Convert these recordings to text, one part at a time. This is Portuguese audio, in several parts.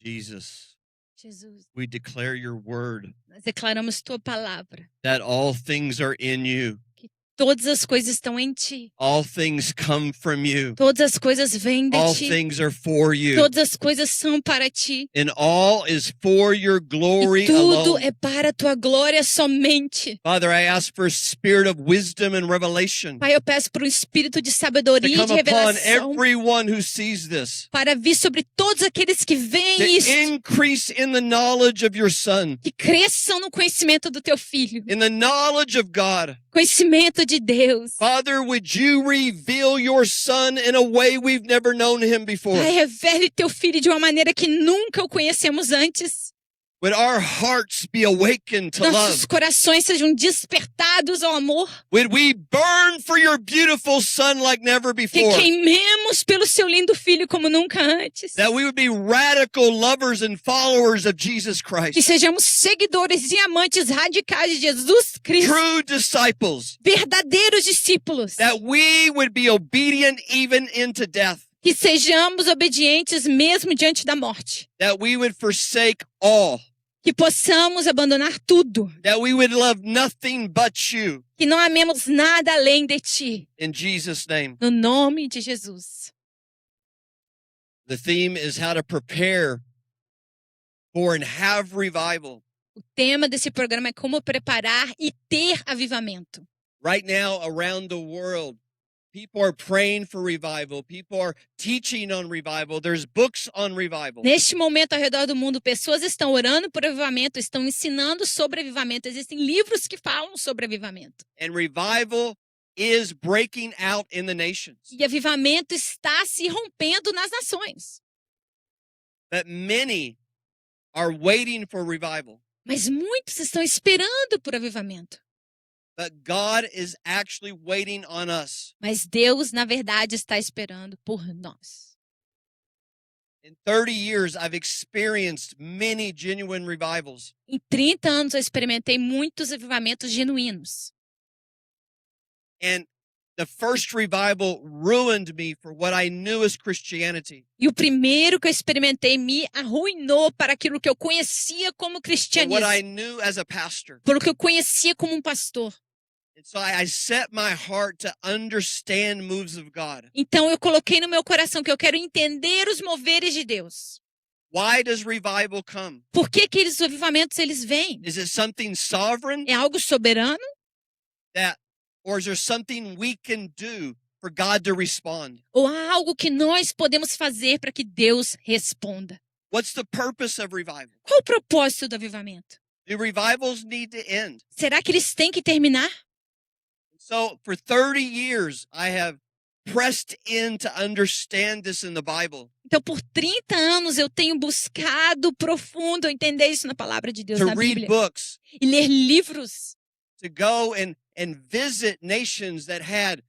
Jesus, Jesus, we declare your word nós declaramos tua palavra, that all things are in you. todas as coisas estão em ti, All things come from you. todas as coisas vêm de All ti, things are for you. todas as coisas são para ti, And all is for your e glory tudo alone. é para a tua glória somente. Father, I ask for a spirit of wisdom and revelation Pai, eu peço por um espírito de to sabedoria e come de upon revelação everyone who sees this. para vir sobre todos aqueles que To veem isto, increase in the knowledge of your Son, que cresçam no conhecimento do teu filho, in the knowledge of God. conhecimento de Deus. Father, would you reveal your Son in a way we've never known him before? Pai, revele teu filho de uma maneira que nunca o conhecemos antes. Would our hearts be awakened to Nossos love? corações sejam despertados ao amor. Would we burn for your beautiful Son like never Que before? queimemos pelo seu lindo filho como nunca antes. That we would be radical lovers and followers of Jesus Que Christ. sejamos seguidores e amantes radicais de Jesus Cristo. True disciples. Verdadeiros discípulos. That we would be obedient even into death. Que sejamos obedientes mesmo diante da morte. That we would forsake all. Que possamos abandonar tudo. That we would love nothing but you. Que não amemos nada além de ti. In Jesus' name. No nome de Jesus. The theme is how to prepare for and have revival. O tema desse programa é como preparar e ter avivamento. Right now, around the world, people are praying for revival. People are teaching on revival. There's books on revival. Neste momento, ao redor do mundo, pessoas estão orando por avivamento, estão ensinando sobre avivamento. Existem livros que falam sobre avivamento. And revival is breaking out in the nations. E avivamento está se rompendo nas nações. But many are waiting for revival. Mas muitos estão esperando por avivamento. But God is actually waiting on us. Mas Deus, na verdade, está esperando por nós. In 30 years, I've experienced many genuine revivals. Em 30 anos, eu experimentei muitos avivamentos genuínos. And the first revival ruined me for what I knew as Christianity. E o primeiro que eu experimentei me arruinou para aquilo que eu conhecia como For what cristianismo. I knew as a pastor. Pelo que eu conhecia como um pastor. And so I set my heart to understand moves of God. Então eu coloquei no meu coração que eu quero entender os moveres de Deus. Why does revival come? Por que aqueles avivamentos eles vêm? Is it something sovereign É algo soberano? or is there something we can do for God to respond? Ou há algo que nós podemos fazer para que Deus responda? What's the purpose of revival? Qual o propósito do avivamento? Do revivals need to end? Será que eles têm que terminar? So for 30 years, I have pressed in to understand this in the Bible. Então, por 30 anos, eu tenho buscado profundo entender isso na palavra de Deus, To na read Bíblia. books, E ler livros. to go and visit nations that had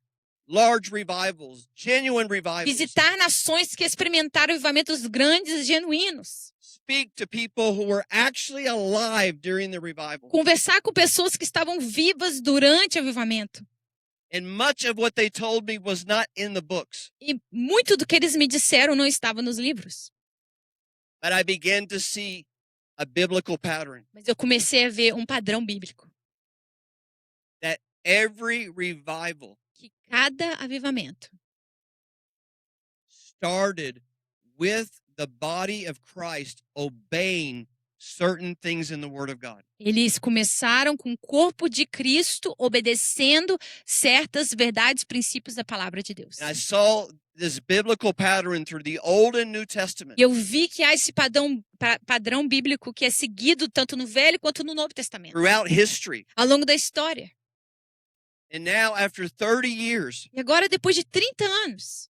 large revivals, genuine revivals. Visitar nações que experimentaram avivamentos grandes e genuínos. Speak to people who were actually alive during the revival. Conversar com pessoas que estavam vivas durante o avivamento. And much of what they told me was not in the books. E muito do que eles me disseram não estava nos livros. But I began to see a biblical pattern Mas eu comecei a ver um padrão bíblico. that every revival Que cada avivamento started with the body of Christ obeying certain things in the Word of God. eles começaram com o corpo de Cristo obedecendo certas verdades, princípios da palavra de Deus. And I saw this biblical pattern through the Old and New Testament. E eu vi que há esse padrão bíblico que é seguido tanto no Velho quanto no Novo Testamento, Throughout history. ao longo da história. And now, after 30 years, E agora, depois de 30 anos,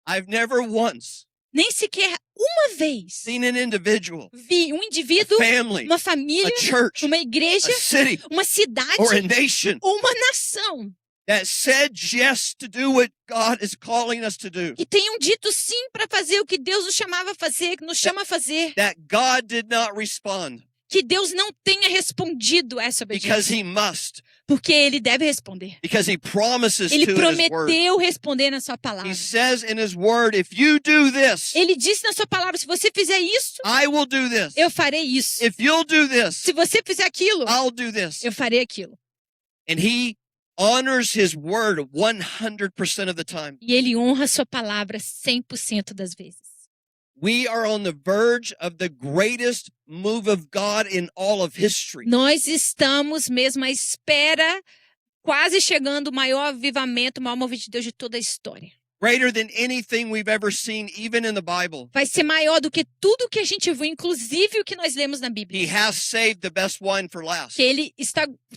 I've never once nem sequer uma vez seen an individual, vi um a indivíduo, family, uma família, a church, uma igreja, a city, uma cidade or a nation ou uma nação that said yes to do what God is calling us to do. que tenham dito sim para fazer o que Deus nos chamava a fazer, que nos chama a fazer, That God did not respond. que Deus não tenha respondido essa because obediência. he must, Porque ele deve responder. because he promises Ele to in his word. prometeu responder na sua palavra. He says in his word, if you do this, Ele disse na sua palavra, se você fizer isso, I will do this. eu farei isso. If you'll do this, Se você fizer aquilo, I'll do this. eu farei aquilo. And he honors his word 100% of the time. E ele honra a sua palavra 100% das vezes. We are on the verge of the greatest move of God in all of history. Nós estamos mesmo à espera, quase chegando o maior avivamento, o maior mover de Deus de toda a história. Greater than anything we've ever seen, even in the Bible. Vai ser maior do que tudo que a gente viu, inclusive o que nós lemos na He Bíblia. has saved the best wine for last. Que ele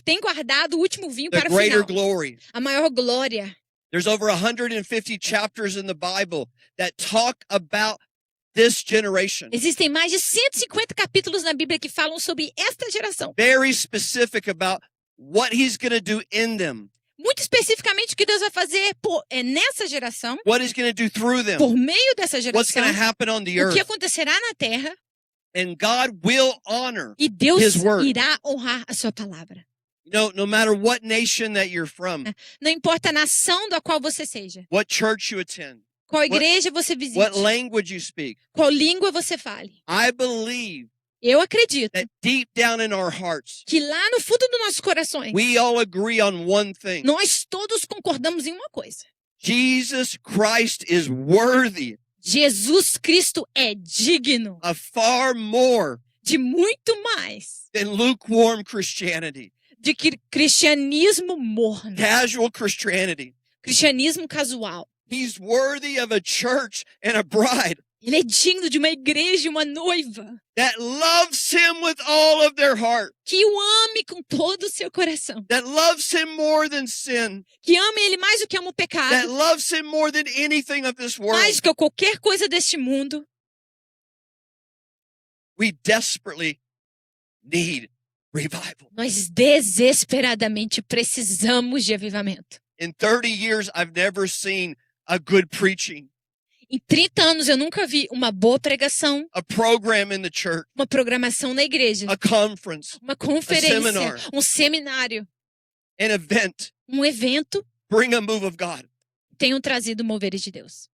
tem guardado o último vinho The para o greater final. glory. A maior glória. There's over 150 chapters in the Bible that talk about this generation. Existem mais de 150 capítulos na Bíblia que falam sobre esta geração. Very specific about what he's going to do in them, Muito especificamente o que Deus vai fazer nessa geração, what he's going to do through them, por meio dessa what's geração, going to happen on the o que earth. acontecerá na terra, And God will honor. e Deus His word. irá honrar a sua palavra. No matter what nation that you're from, Não importa a nação da qual você seja, what church you attend, qual igreja você visite, what language you speak. qual língua você fale. I believe Eu acredito that deep down in our hearts, que lá no fundo dos nossos corações, we all agree on one thing. nós todos concordamos em uma coisa. Jesus Christ is worthy Jesus Cristo é digno of far more de muito mais than lukewarm Christianity, de que cristianismo morno, casual Christianity. cristianismo casual. He's worthy of a church and a bride Ele é digno de uma igreja e uma noiva that loves him with all of their heart, que o ame com todo o seu coração, that loves him more than sin, que ame ele mais do que ama o that pecado, loves him more than anything of this world. mais do que qualquer coisa deste mundo. We desperately need revival. Nós desesperadamente precisamos de avivamento. In 30 years, I've never seen a good preaching, Em 30 anos eu nunca vi uma boa pregação, a program in the church, uma programação na igreja, a conference, uma conferência, seminar. um seminário, an event um evento bring a move of God. tenham trazido moveres de Deus.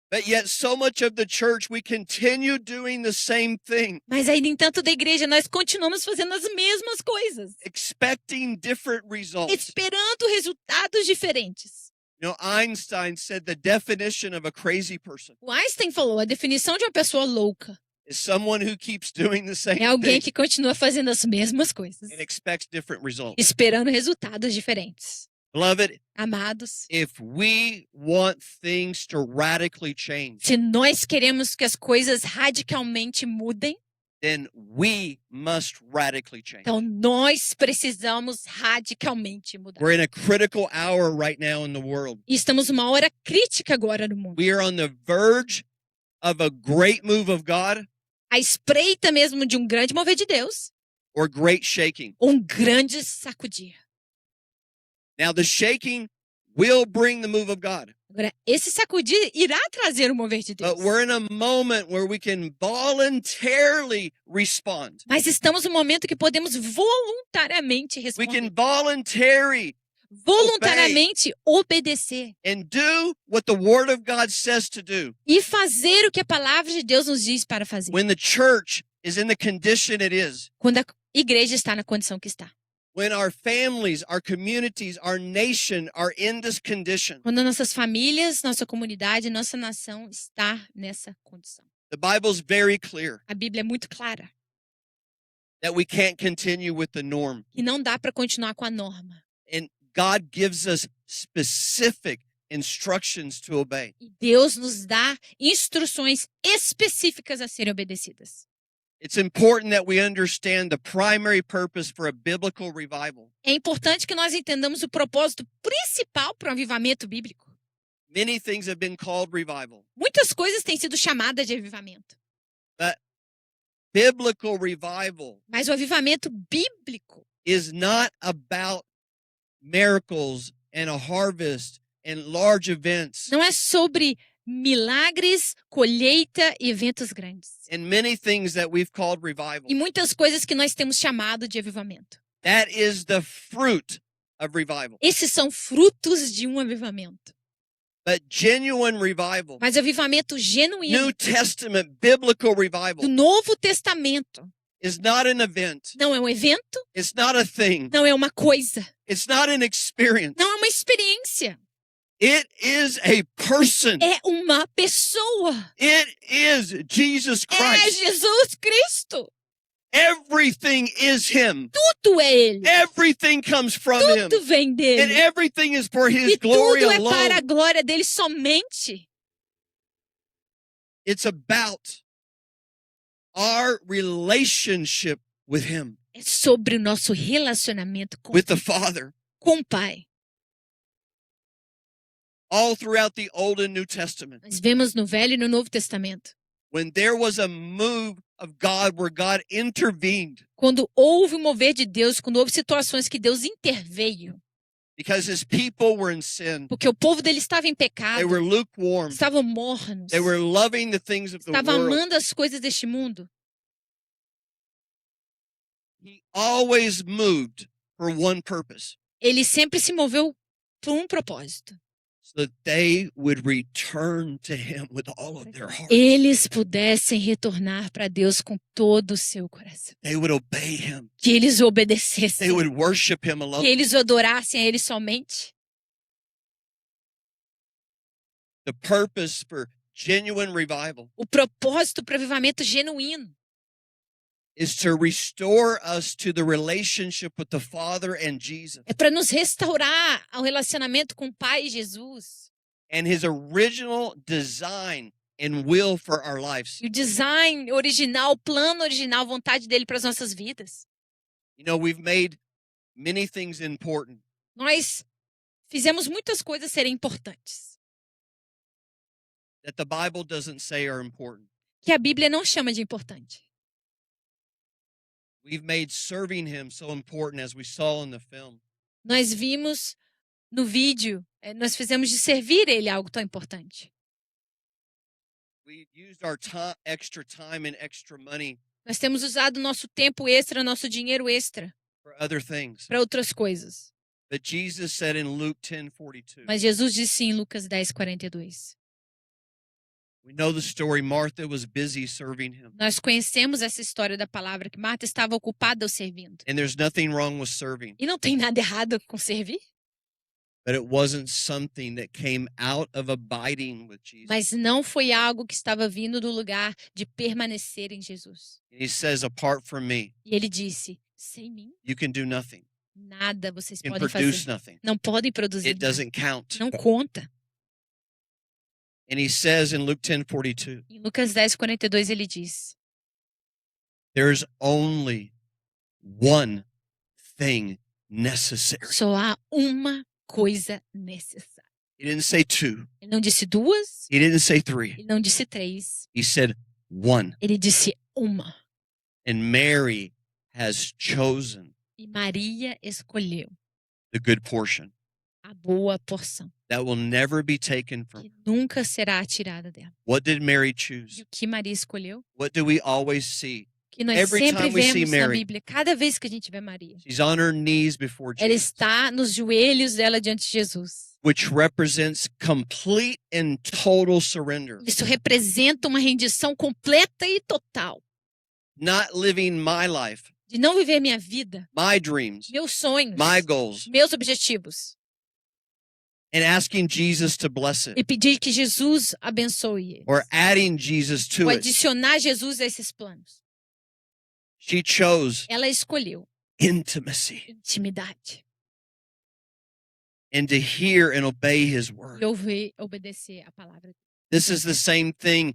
But yet so much of the church, we continue doing the same thing, Mas aí, no entanto, da igreja, nós continuamos fazendo as mesmas coisas, expecting different results. esperando resultados diferentes. You know, Einstein said the definition of a crazy person O Einstein falou, a definição de uma pessoa louca is someone who keeps doing the same é alguém thing que continua fazendo as mesmas coisas, and expects different results. esperando resultados diferentes. Beloved, Amados, if we want things to radically change, se nós queremos que as coisas radicalmente mudem, then we must radically change. então nós precisamos radicalmente mudar. We're in a critical hour right now in the world. E estamos numa hora crítica agora no mundo. We are on the verge of a great move of God A espreita mesmo de um grande mover de Deus, or great shaking. ou um grande sacudir. Now, the shaking will bring the move of God, Agora, esse sacudir irá trazer o mover de Deus. but we're in a moment where we can voluntarily respond. Mas estamos num momento que podemos voluntariamente We responder. can Voluntariamente obedecer. and do what the Word of God says to do E fazer o que a palavra de Deus nos diz para fazer. when the church is in the condition it is. Quando a igreja está na condição que está. When our families, our communities, our nation are in this condition. Quando nossas famílias, nossa comunidade, nossa nação está nessa condição. The Bible's very clear A Bíblia é muito clara. that we can't continue with the norm. Que não dá para continuar com a norma. And God gives us specific instructions to obey. E Deus nos dá instruções específicas a serem obedecidas. It's important that we understand the primary purpose for a biblical revival. É importante que nós entendamos o propósito principal para o avivamento bíblico. Many things have been called revival. Muitas coisas têm sido chamadas de avivamento. Biblical revival Mas o avivamento bíblico is not about miracles and a harvest and large events. não é sobre milagres, colheita e eventos grandes. and many things that we've called revival. E muitas coisas que nós temos chamado de avivamento. That is the fruit of revival. Esses são frutos de um avivamento. But genuine revival, Mas avivamento genuíno New Testament biblical do revival, Novo Testamento is not an event. não é um evento, It's not a thing. não é uma coisa, It's not an experience. não é uma experiência. It is a person. É uma pessoa. It is Jesus É Christ. Jesus Cristo. Everything is Him. Tudo é Ele. Everything comes from Him. Tudo vem And dele. everything is for His E glory tudo é para a alone. glória dele somente. It's about our relationship with Him, É sobre o nosso relacionamento with the Father. com o Pai. All throughout the Old and New Testament, Nós vemos no Velho e no Novo Testamento. when there was a move of God where God intervened Quando houve um mover de Deus, quando houve situações que Deus interveio, because His people were in sin, porque o povo dele estava em they pecado, were lukewarm, estavam mornos, they were loving the things of the estava world. amando as coisas deste mundo. He always moved for one purpose, Ele sempre se moveu por um propósito. so that they would return to Him with all of their heart. Eles pudessem retornar para Deus com todo o seu coração. They would obey Him. Que eles o obedecessem. They would worship Him Que alone. eles o adorassem a Ele somente. The purpose for genuine revival O propósito para o avivamento genuíno is to restore us to the relationship with the Father and Jesus é para nos restaurar ao relacionamento com o Pai e Jesus. and His original design and will for our lives. E o design original, o plano original, a vontade dele para as nossas vidas. You know, we've made many things important, Nós fizemos muitas coisas serem importantes, that the Bible doesn't say are important. que a Bíblia não chama de importante. We've made serving Him so important, as we saw in the film. Nós vimos no vídeo, nós fizemos de servir ele algo tão importante. We used our extra time and extra money Nós temos usado nosso tempo extra, nosso dinheiro extra for other things. para outras coisas. But Jesus said in Luke 10:42, Mas Jesus disse em Lucas 10:42. we know the story. Martha was busy serving Him. Nós conhecemos essa história da palavra que Marta estava ocupada ao servindo. And there's nothing wrong with serving. E não tem nada errado com servir, But it wasn't something that came out of abiding with Jesus. mas não foi algo que estava vindo do lugar de permanecer em Jesus. And He says, apart from me, E ele disse: sem mim, you can do nothing. nada vocês You can podem produce fazer. nothing. Não podem produzir It nada. doesn't count. Não conta. And He says in Luke 10:42, Em Lucas 10:42 ele diz: there's only one thing necessary. só há uma coisa necessária. He didn't say two. Ele não disse duas, He didn't say three. ele não disse três, He said one. ele disse uma. And Mary has chosen E Maria escolheu the good portion a boa porção, that will never be taken from que her. nunca será tirada dela. What did Mary E choose? o que Maria escolheu? What do we always see? Que nós Every sempre time we see vemos na Mary, Bíblia, cada vez que a gente vê Maria. she's on her knees before Ela Jesus, está nos joelhos dela diante de Jesus. which represents complete and total surrender. Isso representa uma rendição completa e total. Not living my life, De não viver minha vida, my dreams, meus sonhos, my goals, meus objetivos. and asking Jesus to bless it E pedir que Jesus abençoe eles. or adding Jesus to Ou it. adicionar Jesus a esses planos. She chose Ela escolheu intimacy intimidade. and to hear and obey His word. E obedecer a palavra. This is the same thing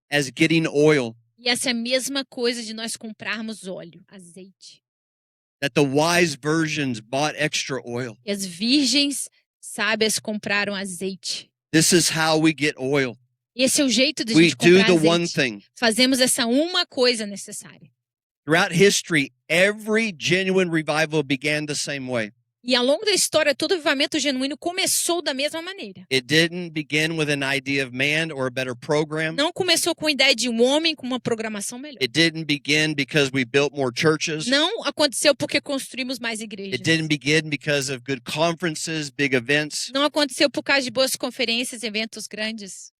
as getting oil E essa é a mesma coisa de nós comprarmos óleo, azeite. that the wise virgins bought extra oil. E as virgens sábias compraram azeite. This is how we get oil. Esse é o jeito de a We gente do comprar the one azeite. thing. Fazemos essa uma coisa necessária. Throughout history, every genuine revival began the same way. E ao longo da história, todo avivamento genuíno começou da mesma maneira. It didn't begin with an idea of man or a better program. Não começou com a ideia de um homem com uma programação melhor. It didn't begin because we built more churches. Não aconteceu porque construímos mais igrejas. It didn't begin because of good conferences, big events, Não aconteceu por causa de boas conferências, eventos grandes.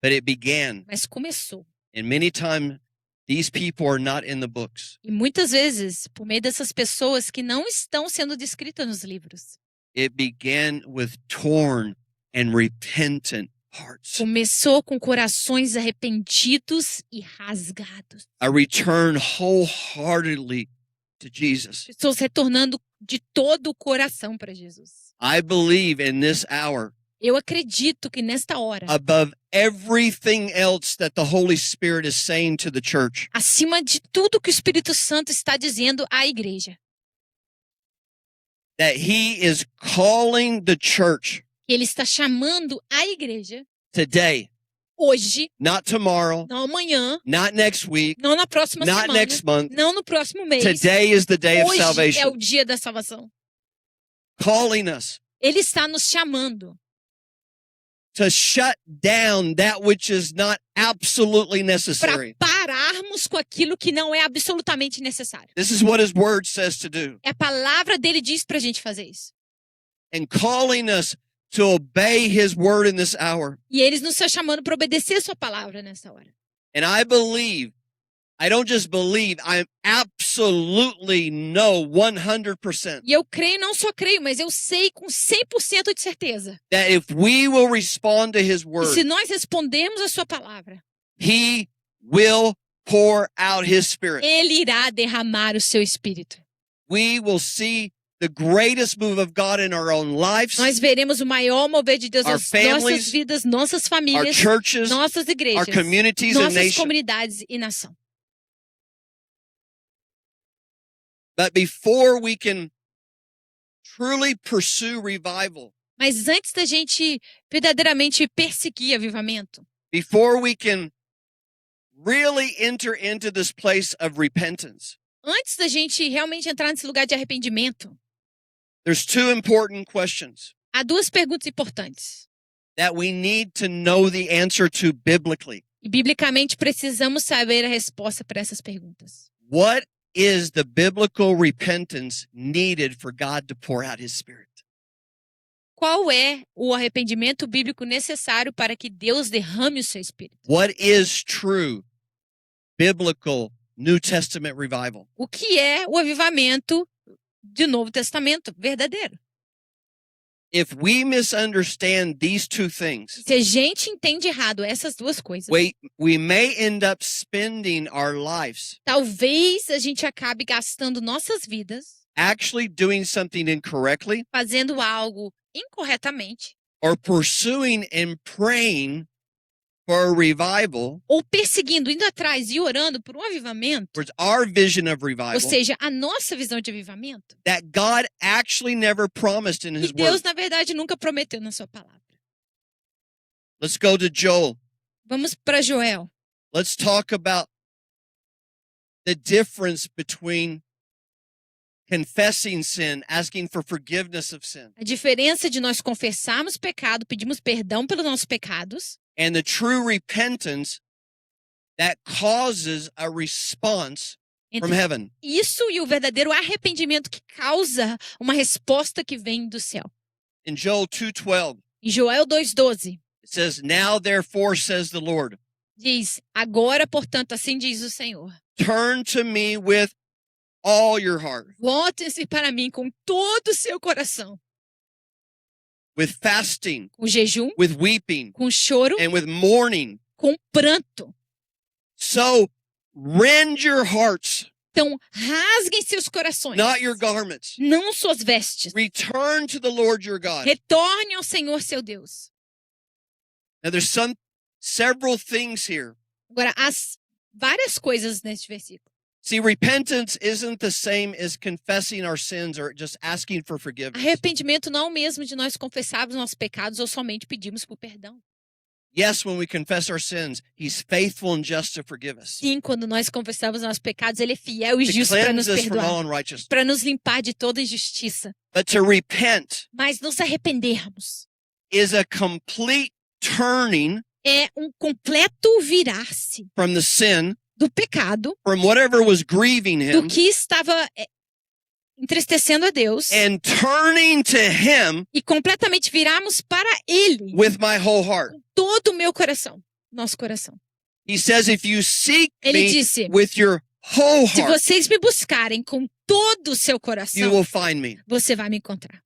but it began. Mas começou. And many times, these people are not in the books. E muitas vezes, por meio dessas pessoas que não estão sendo descritas nos livros. It began with torn and repentant hearts. Começou com corações arrependidos e rasgados. A return wholeheartedly to Jesus. Pessoas retornando de todo o coração para Jesus. I believe in this hour, Eu acredito que nesta hora, above everything else that the Holy Spirit is saying to the church, acima de tudo que o Espírito Santo está dizendo à igreja, that He is calling the church ele está chamando a igreja today, hoje, not tomorrow, não amanhã, not next week, não na próxima not semana, next month. não no próximo mês. Today is the day of Hoje é salvation. o dia da salvação. Calling us Ele está nos chamando to shut down that which is not absolutely para necessary. pararmos com aquilo que não é absolutamente necessário. This is what His Word says to do. A palavra dele diz para a gente fazer isso. And calling us to obey His Word in this hour. E eles nos estão chamando para obedecer a sua palavra nessa hora. And I believe, I don't just believe, I absolutely know 100% E eu creio, não só creio, mas eu sei com 100% de certeza. that if we will respond to His E se Word, nós respondermos a sua palavra, He will pour out His Spirit. ele irá derramar o seu espírito. We will see the greatest move of God in our own lives, Nós veremos o maior mover de Deus Our nas families, nossas vidas, nossas our famílias, churches, nossas our igrejas, communities and nossas nations. comunidades e nação. But before we can truly pursue revival, Mas antes da gente verdadeiramente perseguir avivamento, before we can really enter into this place of repentance, antes da gente realmente entrar nesse lugar de arrependimento, there's two important questions há duas perguntas importantes. that we need to know the answer to biblically. E biblicamente precisamos saber a resposta para essas perguntas. What is the biblical repentance needed for God to pour out His Spirit? Qual é o arrependimento bíblico necessário para que Deus derrame o seu espírito? What is true biblical New Testament revival? O que é o avivamento do Novo Testamento verdadeiro? If we misunderstand these two things, Se a gente entende errado essas duas coisas, we may end up spending our lives talvez a gente acabe gastando nossas vidas actually doing something incorrectly fazendo algo incorretamente or pursuing and praying for a revival, ou perseguindo, indo atrás e orando por um avivamento, towards our vision of ou revival seja, a nossa visão de avivamento, that God actually never promised in que His Deus, Word. na verdade, nunca prometeu na sua palavra. Let's go to Joel. Vamos para Joel. Let's talk about the difference between confessing sin, asking for forgiveness of sin, A diferença de nós confessarmos pecado, pedimos perdão pelos nossos pecados, and the true repentance that causes a response from entre heaven. isso e o verdadeiro arrependimento que causa uma resposta que vem do céu. In Joel 2:12, Em Joel 2,12 it says, "Now therefore says the Lord, diz: agora, portanto, assim diz o Senhor, turn to me with all your heart, volte-se para mim com todo o seu coração, with fasting, com jejum, with weeping, com choro, and with mourning. com pranto. So rend your hearts, Então, rasguem seus corações, not your garments. não suas vestes. Return to the Lord your God." Retorne ao Senhor, seu Deus. Now there's several things here. Agora, há várias coisas neste versículo. See, repentance isn't the same as confessing our sins or just asking for forgiveness. Arrependimento não é o mesmo de nós confessarmos nossos pecados ou somente pedirmos por perdão. Yes, when we confess our sins, he's faithful and just to forgive us. Sim, quando nós confessamos nossos pecados, ele é fiel e To justo para nos cleanse us from all perdoar, unrighteousness. para nos limpar de toda injustiça. But to repent Mas nos arrependermos is a complete turning é um completo virar-se from the sin, do pecado, from whatever was grieving do him, que estava entristecendo a Deus, and turning to him e completamente virarmos para ele with my whole heart. com todo o meu coração, nosso coração. He says, if you seek Ele me disse: with your whole se heart, vocês me buscarem com todo o seu you coração, will find me. você vai me encontrar.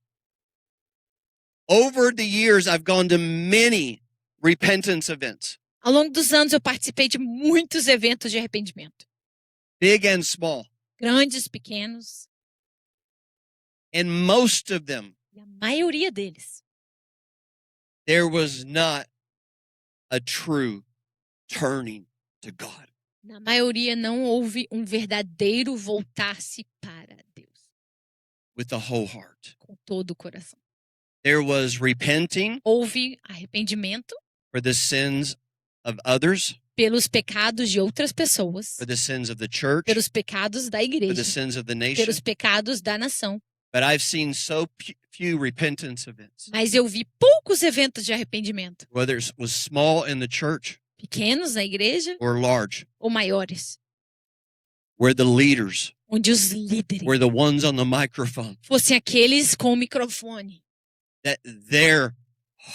Over the years, I've gone to many repentance events, Ao longo dos anos, eu participei de muitos eventos de arrependimento. big and small. Grandes, pequenos. And most of them, E a maioria deles, there was not a true turning to God. na maioria não houve um verdadeiro voltar-se para Deus. With the whole heart. Com todo o coração. There was repenting Houve arrependimento for the sins of others, pelos pecados de outras pessoas, for the sins of the church, pelos pecados da for the igreja, sins of the nation. pelos pecados da nação. But I've seen so few repentance events, Mas eu vi poucos eventos de arrependimento, whether it was small in the church pequenos na igreja or large, ou maiores, where the leaders onde os líderes were the ones on the microphone, fossem aqueles com o microfone, that their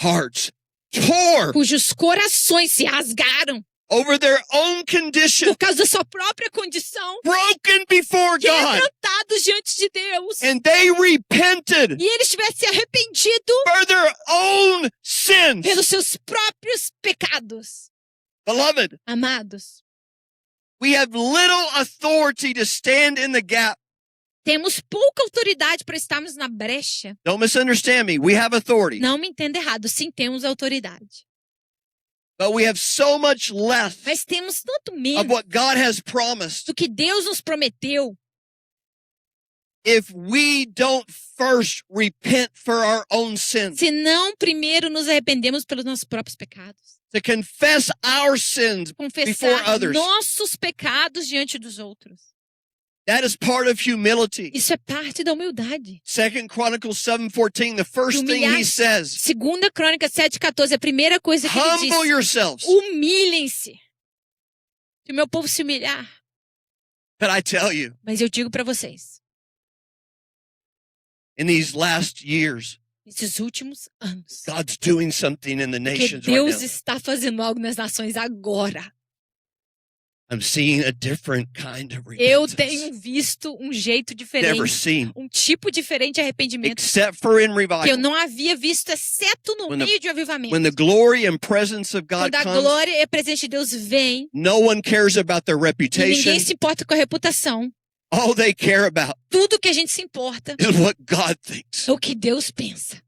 hearts tore cujos corações se rasgaram over their own condition, por causa da sua própria condição, broken before God, quebrantados diante de Deus, and they repented e eles tivessem se arrependido for their own sins. pelos seus próprios pecados. Beloved, Amados, we have little authority to stand in the gap. temos pouca autoridade para estarmos na brecha. Don't misunderstand me. We have authority, Não me entenda errado, sim, temos autoridade. but we have so much less Mas temos tanto of menos what God has promised do que Deus nos prometeu if we don't first repent for our own sins, se não primeiro nos arrependemos pelos nossos próprios pecados. to confess our sins before Confessar others. nossos pecados diante dos outros. That is part of humility. Isso é parte da humildade. 2 Chronicles 7:14, the first thing he Humilhar-se. says, Segunda Crônica 7:14, a primeira coisa que ele humble diz: yourselves. humilhem-se. Se o meu povo se humilhar. But I tell you, Mas eu digo para vocês, in these last years, nesses últimos anos, God's doing something in the que nations right Deus now. está fazendo algo nas nações agora. I'm seeing a different kind of Eu repentance. tenho visto um jeito Never diferente, seen, um tipo diferente de arrependimento except for in que eu revival. não havia visto, exceto no When the- meio de avivamento. When the glory and presence of God Quando a comes, glória e a presença de Deus vem, no one cares about their e reputation. ninguém se importa com a reputação. All they care about Tudo que a gente se importa is what God thinks. é o que Deus pensa.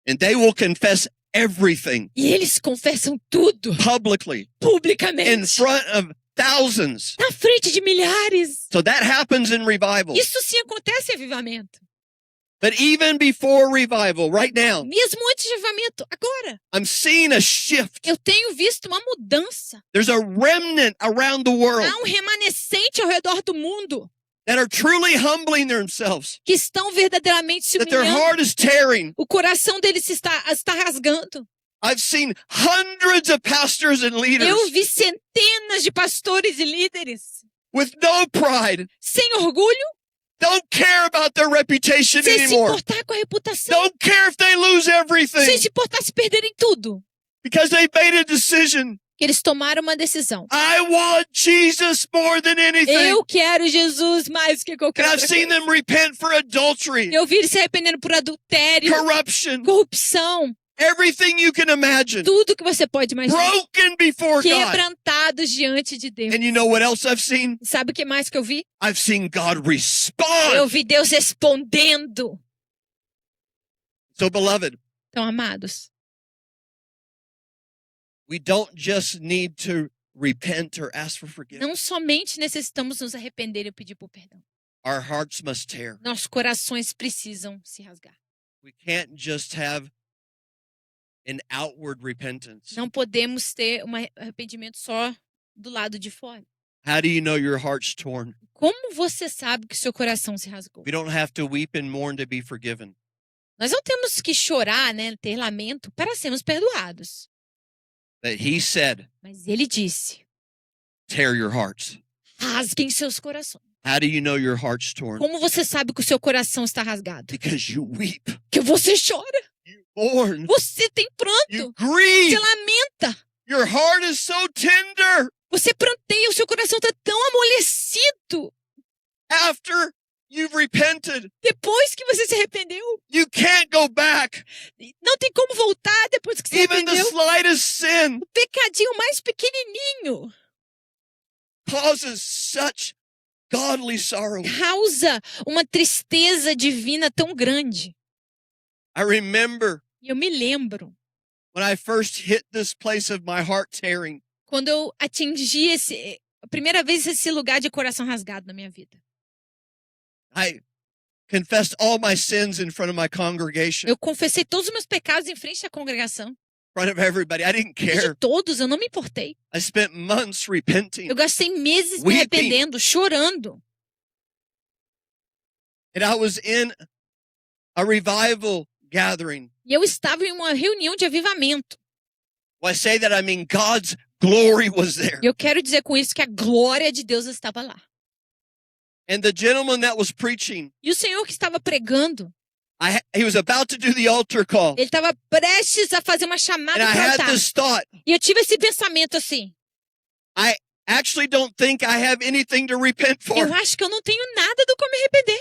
And they will confess everything E eles confessam tudo publicly in publicamente, front of thousands. na frente de milhares. So that happens in revival. Isso sim acontece em avivamento. But even before revival, right now, Mesmo antes de avivamento, agora, I'm seeing a shift. eu tenho visto uma mudança. There's a remnant around the world Há um remanescente ao redor do mundo that are truly humbling themselves, que estão verdadeiramente se that their humilhando. heart is tearing. O coração deles está rasgando. I've seen hundreds of pastors and leaders Eu vi centenas de pastores e líderes with no pride, sem orgulho, don't care about their reputation sem se anymore, importar com a reputação, don't care if they lose sem everything, se importar se perderem tudo. because they made a decision. Que eles tomaram uma decisão. I want Jesus more than anything. Eu quero Jesus mais que qualquer And I've outra seen coisa. them repent for adultery, Eu vi eles se arrependendo por adultério, corruption, corrupção, everything you can imagine, tudo que você pode imaginar. broken before God. Quebrantados diante de Deus. And you know what else I've seen? Sabe o que mais que eu vi? I've seen God Eu respond. vi Deus respondendo. So, beloved, Então, amados, we don't just need to repent or ask for forgiveness. não somente necessitamos nos arrepender e pedir por perdão. Our hearts must tear. Nossos corações precisam se rasgar. We can't just have an outward repentance. Não podemos ter um arrependimento só do lado de fora. How do you know your heart's torn? Como você sabe que seu coração se rasgou? We don't have to weep and mourn to be forgiven. Nós não temos que chorar, né, ter lamento para sermos perdoados. But he said, Mas ele disse: tear your hearts. rasguem seus corações. How do you know your heart's torn? Como você sabe que o seu coração está rasgado? Because you weep, Que você chora, you mourn, você tem you pranto, grieve. você lamenta, Your heart is so tender. você pranteia, o seu coração está tão amolecido. After you've repented, Depois que você se arrependeu, you can't go back. não tem como voltar depois que se Even the arrependeu. slightest sin O pecadinho mais pequenininho causes such godly sorrow. causa uma tristeza divina tão grande. I remember E eu me lembro, when I first hit this place of my heart tearing. quando eu atingi a primeira vez esse lugar de coração rasgado na minha vida. I confessed all my sins in front of my congregation, Eu confessei todos os meus pecados em frente à congregação. in front of everybody. I didn't E de care. todos, eu não me importei. I spent months repenting. Eu gastei meses me Weeping. arrependendo, chorando. And I was in a revival gathering. E eu estava em uma reunião de avivamento. When I say that, I mean God's glory was there. E eu quero dizer com isso que a glória de Deus estava lá. And the gentleman that was preaching, E o Senhor que estava pregando, he was about to do the altar call. ele estava prestes a fazer uma chamada And I para o had altar. this thought, E eu tive esse pensamento assim: I actually don't think I have anything to repent for. eu acho que eu não tenho nada do que me arrepender.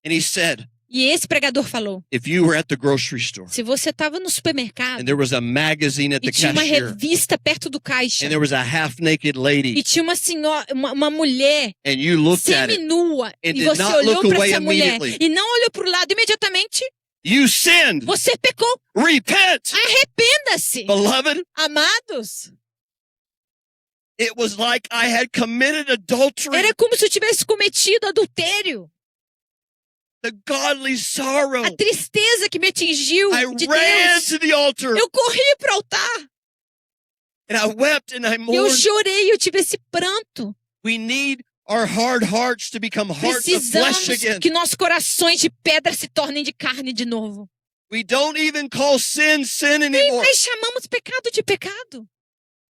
And he said, E esse pregador falou: if you were at the grocery store se você estava no supermercado and there was a magazine at e the tinha uma cashier revista perto do caixa and there was a half-naked e lady tinha uma senhora, uma mulher and you looked at it, seminua and e did você not olhou look para away essa mulher immediately. e não olhou para o lado imediatamente, you sinned. você pecou. Repent, Arrependa-se, beloved. amados. It was like I had committed adultery. Era como se eu tivesse cometido adultério. The godly sorrow. A tristeza que me atingiu I de ran Deus. to the altar Eu corri para o altar. and I wept and I Eu mourned. chorei, eu tive esse pranto. We need our hard hearts to become hearts of Precisamos flesh again. que nossos corações de pedra se tornem de carne de novo. We don't even call sin sin Nem anymore. mais chamamos pecado de pecado.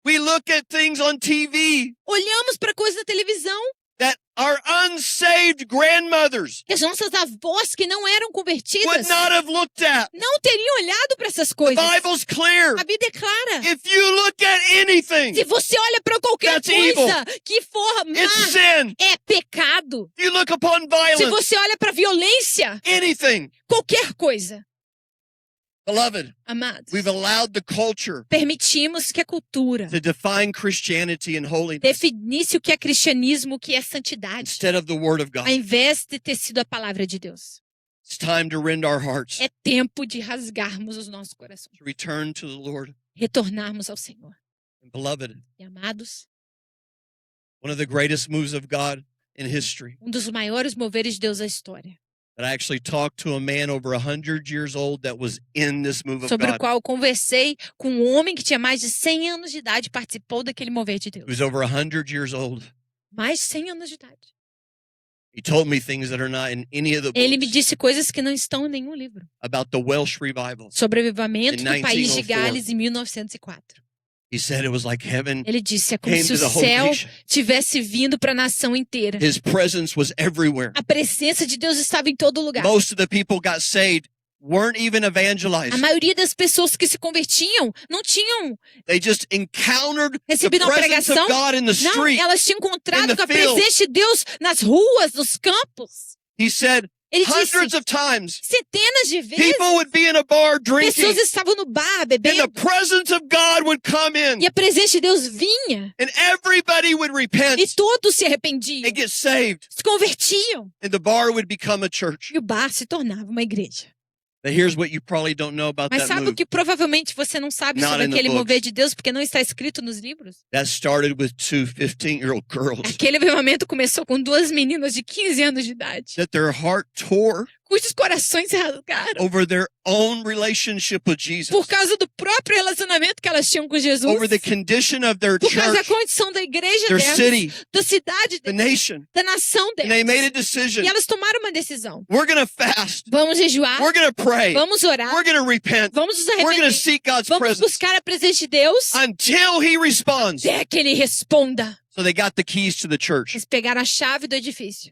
We look at things on TV Olhamos para coisas na televisão that our unsaved grandmothers que as nossas avós que não eram would convertidas not have looked at. não teriam olhado para essas The coisas. Bible's clear. A Bíblia é clara. If you look at anything, Se você olha para qualquer That's evil. coisa que for it's má, sin. é pecado. If you look upon Se violence, você olha para violência, anything. qualquer coisa, Beloved, amados, we've allowed the culture permitimos que a cultura to define Christianity and holiness definisse o que é cristianismo, o que é santidade, instead of the Word of God. ao invés de ter sido a palavra de Deus. It's time to rend our hearts, É tempo de rasgarmos os nossos corações, to return to the Lord. retornarmos ao Senhor. And beloved, E amados, one of the greatest moves of God in history. um dos maiores moveres de Deus da história, That I actually talked to a man over 100 years old that was in this move of sobre o God. qual eu conversei com um homem que tinha mais de 100 anos de idade e participou daquele mover de He Deus. was over 100 years old. Mais de 100 anos de idade. He told me things that are not in any of the Ele me books disse coisas que não estão em nenhum livro. about the Welsh revival. Sobre o avivamento In do país de 1904. Gales em 1904. He said it was like heaven Ele disse, é como came se to o the whole céu nation. tivesse vindo para a nação inteira. His presence was everywhere. A presença de Deus estava em todo lugar. Most of the people got saved weren't even A evangelized. maioria das pessoas que se convertiam não tinham, They just encountered the recebido uma presence of pregação. God in the Não, street. elas tinham in encontrado the com a field. presença de Deus nas ruas, nos campos. He said Ele hundreds disse, of times centenas de vezes, people would be in a bar pessoas drinking estavam no bar and the bebendo presence of God would come in e a presença de Deus vinha and everybody would repent e todos se arrependiam, and get saved se convertiam and the bar would become a church. e o bar se tornava uma igreja. But here's what you probably don't know about Mas that sabe o move. que provavelmente você não sabe Not sobre in the aquele books. mover de Deus porque não está escrito nos livros? That started with two 15-year-old girls Aquele avivamento começou com duas meninas de 15 anos de idade, that their heart tore cujos corações se rasgaram over their own relationship with Jesus, por causa do próprio relacionamento que elas tinham com Jesus, over the condition of their por causa da church, condição da igreja their delas, city, da cidade the delas, nation. da nação And they made a delas. decision. E elas tomaram uma decisão. We're going to fast. Vamos jejuar, We're going to pray. vamos orar, We're going to repent. vamos nos We're going to arrepender, seek God's vamos presence buscar a presença de Deus until he responds. até que ele responda. So they got the keys to the church. Eles pegaram a chave do edifício,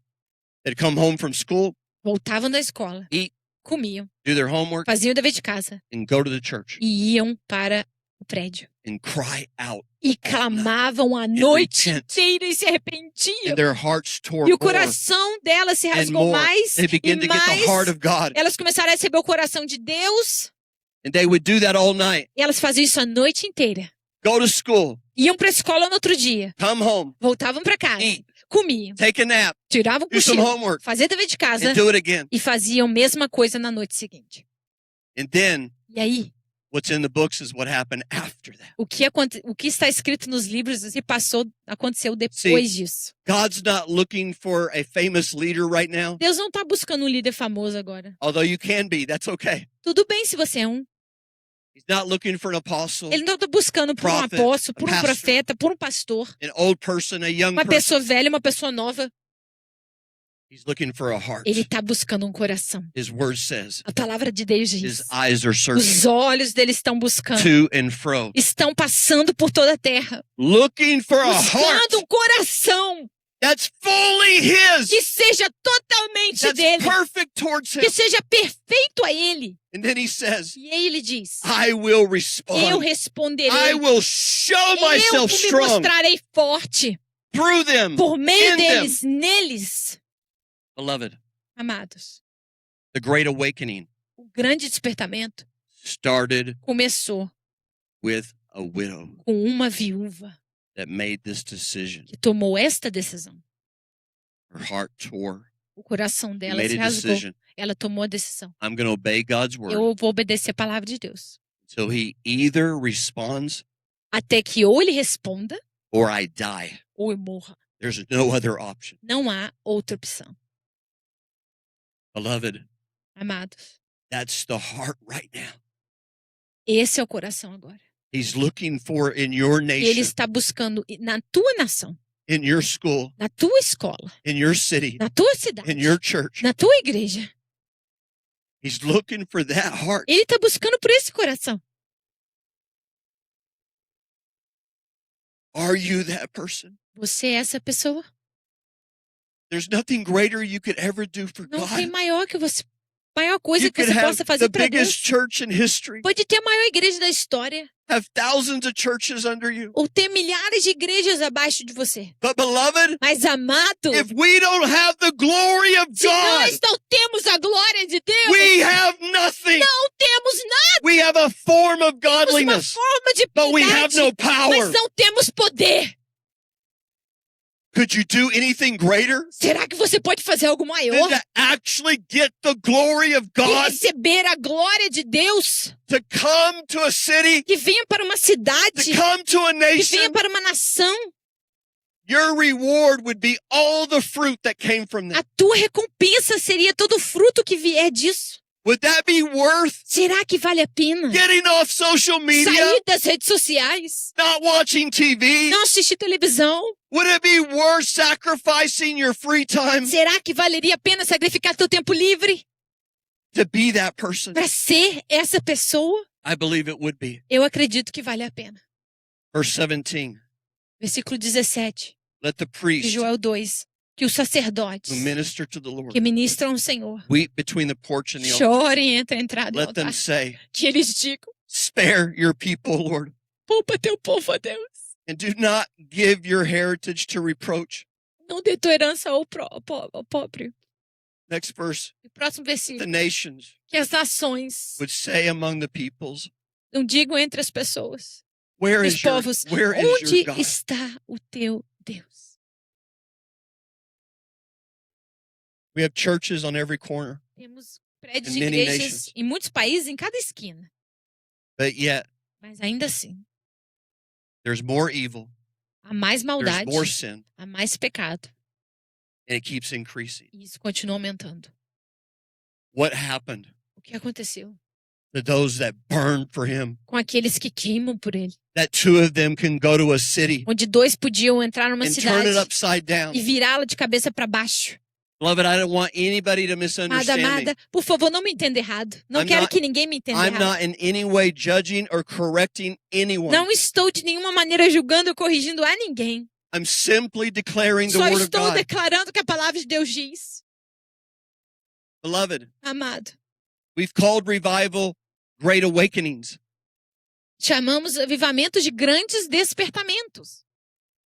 They'd come home from school, voltavam da escola, Eat. comiam, do their homework, faziam o dever de casa and go to the church e iam para o prédio. and cry out. E clamavam a noite repent. inteira e se arrependiam. And their hearts tore E o more coração delas se and rasgou more. mais They began e to get the heart mais. of God. Elas começaram a receber o coração de Deus And they would do that all night. e elas faziam isso a noite inteira. Go to school, Iam para a escola no outro dia, come home, voltavam para casa, eat, comiam, take a nap, tiravam o do some cochilo, homework, faziam dever de casa and do it again. e faziam a mesma coisa na noite seguinte. And then E aí, what's in the books is what happened after that. o que está escrito nos livros e aconteceu depois disso. God's not looking for a famous leader right now, Deus não está buscando um líder famoso agora. although you can be. That's okay. Tudo bem se você é um. He's not looking for an apostle, Ele não está buscando por um prophet, apóstolo, por um pastor. profeta, por um pastor, an old person, a young uma person. pessoa velha, uma pessoa nova. He's looking for a heart. Ele está buscando um coração. His word says A palavra de Deus his diz. eyes are searching Os olhos dele estão buscando. to and fro, Estão passando por toda a terra. looking for a heart Buscando um coração that's fully his, que seja totalmente that's dele. perfect towards him. Que seja perfeito a ele. And then he says, E aí ele diz. I will Eu respond. responderei. I will show Eu myself me strong mostrarei forte through them. por meio in them. deles, neles. Beloved, Amados, the great awakening o grande despertamento started começou with a widow com uma viúva that made this decision. que tomou esta decisão. Her heart tore. O coração dela Made se a rasgou. decision. Ela tomou a decisão. I'm going to obey God's word. Eu vou obedecer a palavra de Deus. So he either responds Até que ou ele responda or I die. ou eu morra. There's no other option. Não há outra opção. Beloved, Amados, that's the heart right now. esse é o coração agora. He's looking for in your Ele nation, está buscando na tua nação, in your school, na tua escola, in your city, na tua cidade, in your church. na tua igreja. He's looking for that heart. Ele está buscando por esse coração. Are you that person? Você é essa pessoa? There's nothing greater you could ever do for Não tem God. maior coisa You que could você have possa the fazer para biggest Deus. church in history, Pode ter a maior igreja da história, have thousands of churches under you. ou ter milhares de igrejas abaixo de você. But beloved, Mas amado, if we don't have the glory of se God, nós não temos a glória de Deus, we have nothing. não temos nada, We have a form of temos uma godliness, forma de but we have piedade, no power. mas não temos poder. Could you do anything greater Será que você pode fazer algo than maior to actually get the glory of que God, receber a glória de Deus? to come to a city, Que venha para uma to cidade, come to a que venha nation? para uma nação. Your reward would be all the fruit that came from A that. tua recompensa seria todo o fruto que vier disso. Would that be worth Será que vale a pena getting off social media, sair das redes sociais, not watching TV? não assistir televisão? Would it be worth sacrificing your free time Será que valeria a pena sacrificar teu tempo livre to be that person? para ser essa pessoa? I believe it would be. Eu acredito que vale a pena. Verse 17. Versículo 17 Let the de priest Joel 2. Que os sacerdotes who minister to the Lord que ministram ao Senhor weep between the porch and the altar. chorem entre a entrada e o Let them altar. say, Que eles digam, spare your people, Lord, poupa teu povo, ó Deus. and do not give your heritage to reproach. Não dê tua herança ao pobre. Next verse. E próximo The versículo. nations Que as nações would say among the peoples, não digam entre as pessoas, where os is your, povos, where is your onde God? está o teu Deus? We have churches on every corner, Temos prédios In de many igrejas nations. em muitos países, em cada esquina. but yet Mas ainda assim, there's more evil, há mais there's maldade, more sin, há mais pecado. and it keeps increasing. E isso continua aumentando. What happened O que aconteceu to those that burned for him? com aqueles que queimam por ele? That two of them can go to a city Onde dois podiam entrar numa and turn cidade it upside down. e virá-la de cabeça para baixo. Beloved, I don't want anybody to Amada, misunderstand me. amada, por favor, não me entenda errado. Não I'm quero not- que ninguém me entenda I'm errado. not in any way judging or correcting anyone. Não estou de nenhuma maneira julgando ou corrigindo a ninguém. I'm simply declaring the Só word of estou God. declarando o que a palavra de Deus diz. Beloved, Amado, we've called revival great awakenings. chamamos avivamentos de grandes despertamentos.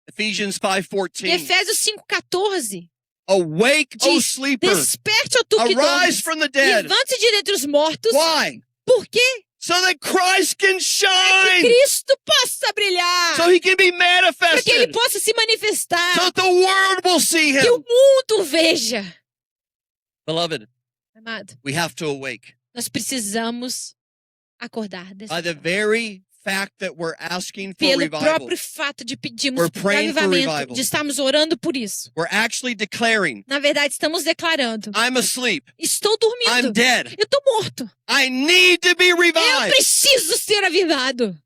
Ephesians Em 5:14. Efésios 5,14. Awake, O Diz, sleeper, Desperte, ó tu que arise dormes. from the dead. Levante-se de dentre os mortos. Why? Por quê? So that Christ can Que shine. Cristo possa brilhar. So he can be Para que ele manifested. possa se manifestar. So that the world will see Que o him. mundo veja. Beloved, Amado, we have to awake. nós precisamos acordar. By the very fact that we're asking for Pelo revival, próprio fato de pedirmos We're por praying for avivamento, revival. de estarmos orando por isso. we're actually declaring, Na verdade, estamos declarando: I'm asleep. estou I'm dormindo. dead. Eu estou morto. I need to be Eu revived. preciso ser avivado.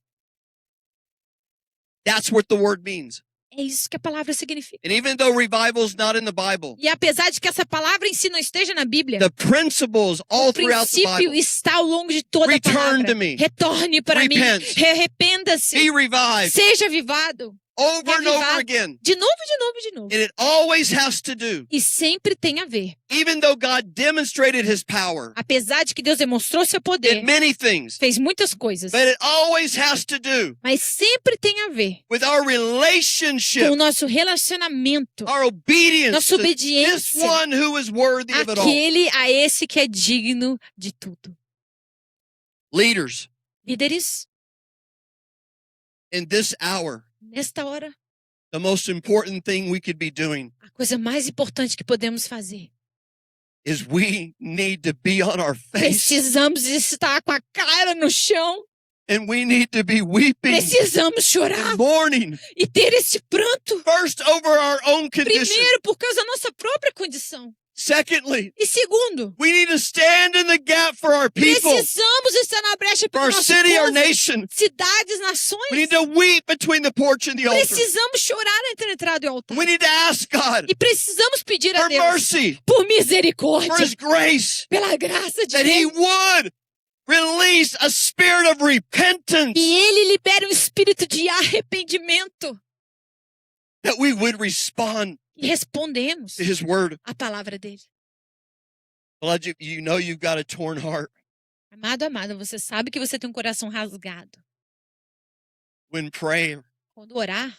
That's what the word means. É isso que a palavra significa. And even though revival is not in the Bible, E apesar de que essa palavra em si não esteja na Bíblia, the principles all o throughout the princípio Bible. está ao longo de toda a Return palavra. to me. Retorne para mim. Repent. Arrependa-se. Be revived Seja avivado. over and over Revivado. again. De novo, de novo, de novo. And it always has to do, E sempre tem a ver. even though God demonstrated his power Apesar de que Deus demonstrou seu poder, in many things, fez muitas coisas, but it always has to do mas sempre tem a ver with our com relationship, o nosso relacionamento, our obedience nossa to this obediência one who is worthy of it all. àquele, a esse que é digno de tudo. Leaders, Líderes, in this hour, nesta hora, the most important thing we could be doing a coisa mais importante que podemos fazer, is we need to be on our face precisamos estar com a cara no chão, and we need to be weeping precisamos chorar and mourning e ter esse pranto. first over our own condition. Primeiro, por causa da nossa própria condição. Secondly, E segundo, we need to stand in the gap for our people, precisamos estar na brecha for para o our nosso city, our povo, nation. cidades, We nações. need to weep between the porch and the altar. Precisamos chorar entre a entrada e o altar. We need to ask God E precisamos pedir a for Deus mercy, por for misericórdia, His grace, pela graça de that He Deus. would release a spirit of repentance, E Ele libere um espírito de arrependimento. that we would respond E respondemos to His word. a palavra dele. Beloved, you know you've got a torn heart Amado, amada, você sabe que você tem um coração rasgado. when prayer Quando orar,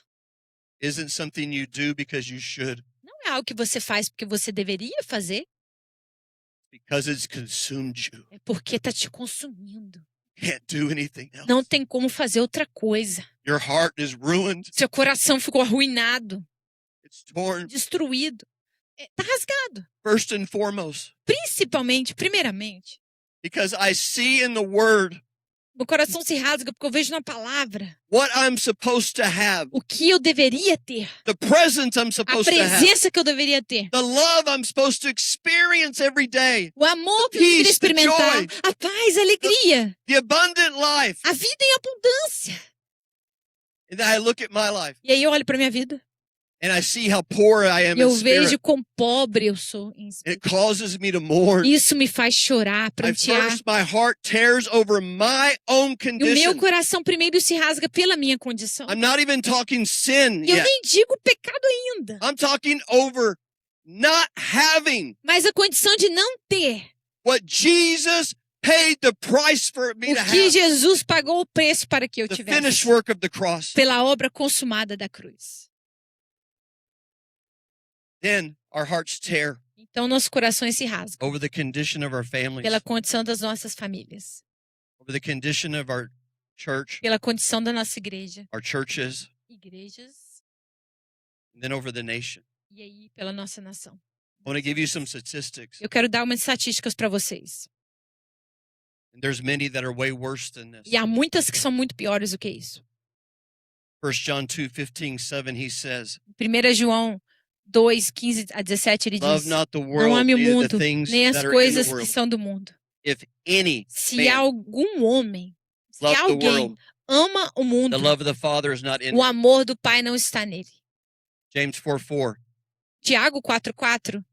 isn't something you do because you should, não é algo que você faz porque você deveria fazer, because it's consumed you. é porque está te consumindo. Can't do anything else. Não tem como fazer outra coisa. Your heart is ruined. Seu coração ficou arruinado, It's torn. destruído. Está rasgado. First and foremost, Principalmente, primeiramente, because I see in the word meu coração se rasga porque eu vejo na palavra what I'm supposed to have, o que eu deveria ter, the presence I'm a supposed to have, presença que eu deveria ter, the love I'm supposed to experience every day, o amor que eu peace, deveria experimentar, the joy, a paz, a alegria, the abundant life. a vida em abundância. And then I look at my life E aí eu olho para minha vida and I see how poor I am e eu in spirit. vejo quão pobre eu sou em It espírito. causes me to mourn. Isso me faz chorar, prantear. First, my heart tears over my own E o meu condition. coração primeiro se rasga pela minha condição. I'm not even talking sin E eu yet. nem digo pecado ainda. I'm talking over not having Mas a condição de não ter what Jesus paid the price for me o to que have. Jesus pagou o preço para que eu The tivesse. finished work of the cross. Pela obra consumada da cruz. Then our hearts tear Então, nossos corações se rasgam over the condition of our families, pela condição das nossas famílias, over the condition of our church, pela condição da nossa igreja, our churches, igrejas, and then over the nation. e aí pela nossa nação. I want to give you some statistics. Eu quero dar umas estatísticas para vocês. And there's many that are way worse than this. E há muitas que são muito piores do que isso. 1 John 2:15, 7, he says, 1 João 2, 15 a 17, ele Love diz: not the não world, ame o neither the mundo, things nem as that are in coisas the que world. são do mundo. If any Se man algum homem, se love the alguém world, ama o the mundo, love of the Father is not in o him. amor do Pai não está nele. James 4:4. Tiago 4:4.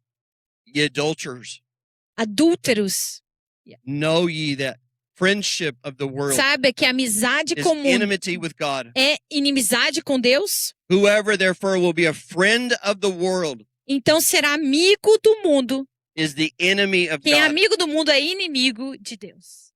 Ye adulterers, Adúlteros, know ye that friendship of the world saiba que a amizade is com o mundo enmity with God. é inimizade com Deus. Whoever therefore will be a friend of the world Então será amigo do mundo. is the enemy of Quem é God. amigo do mundo é inimigo de Deus.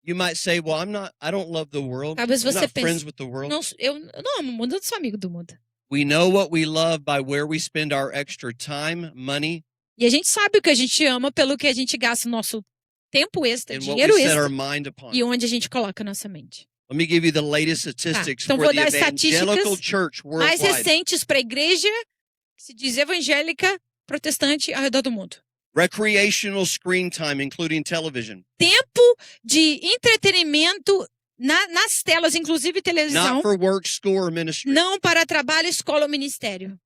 You might say, well, I don't love the world. Talvez I'm você not pense, friends with the world. não, eu não amo o mundo, eu não sou amigo do mundo. We know what we love by where we spend our extra time, money, E a gente sabe o que a gente ama pelo que a gente gasta o nosso tempo extra, and what dinheiro we set our extra, mind upon. e onde a gente coloca a nossa mente. Let me give you the latest statistics então for vou the dar evangelical estatísticas church mais worldwide. recentes para a igreja que se diz evangélica protestante ao redor do mundo. Recreational screen time, including television. Tempo de entretenimento nas telas, inclusive televisão, Not for work, school, or ministry. não para trabalho, escola ou ministério.